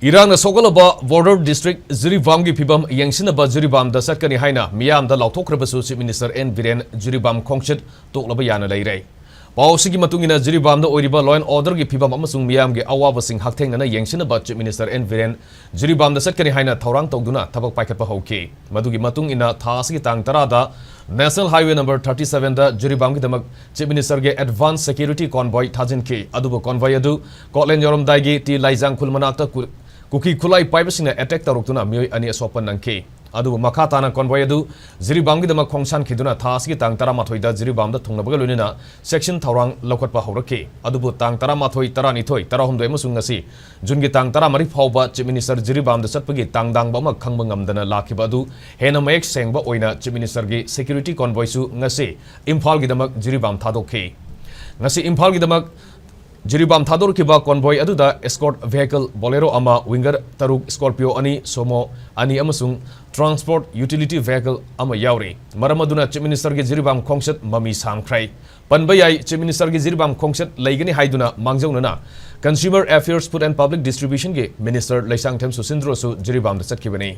Irang na Sokolaba Border District Jiribam-gi Pibam Yangsinaba Jiribam-da Satkani Haina Miyam da Lautokrabasu Chief Minister N Biren Jiribam khongchat tok-laba yaana leire. Pausigi matungina Jiribam-da oiriba law and order gi Pibam amasung Miyam gi awa sing haktengana Yangsinaba Chief Minister N Biren Jiribam-da Satkani Haina Taurang tawduna tabak paikatpa hauki. Madugi matungina thasigi tang tarada National Highway number 37 da Jiribam-gi damak Chief Minister ge Advanced Security Convoy Thajinki adubu convoy adu Kotlen Yoromdaigi ti Laizang Kulmanakta Kuki Kulai Pipesina attack Tarukuna Mui ani Sopan Nanke. Adu Makatana convoy adu Jiribam-gi dama khongchan Kiduna Taski Tang Taramathoida Jiribam-da Thunglabagalunina section Taurang Lokatpa Horake. Adubu Tang Taramathoi Taranithoi Tarahumdo Emusungasi Jungi Tang Taramari Pauba Chief Minister Jiribam-da Satpagi Tang Dang Bama Kangbangamdana Lakibadu Hena Mayek Sengba Oina Chief Minister gi Security Convoy su ngasi Imphal-gi damak Jiribam Thadoke. Ngasi Imphal-gi damak Jiribam Thador Kiba convoy aduda escort vehicle Bolero ama winger taruk Scorpio ani Somo ani amasung transport utility vehicle ama yauri. Maramaduna Chief Minister ge Jiribam khongchat mami hankhre. Panbayai Chief Minister ge Jiribam khongchat laigani haiduna mangjaunana Consumer Affairs Food and Public Distribution ge Minister Laisang Them Susindro su Jiribam da satkibani.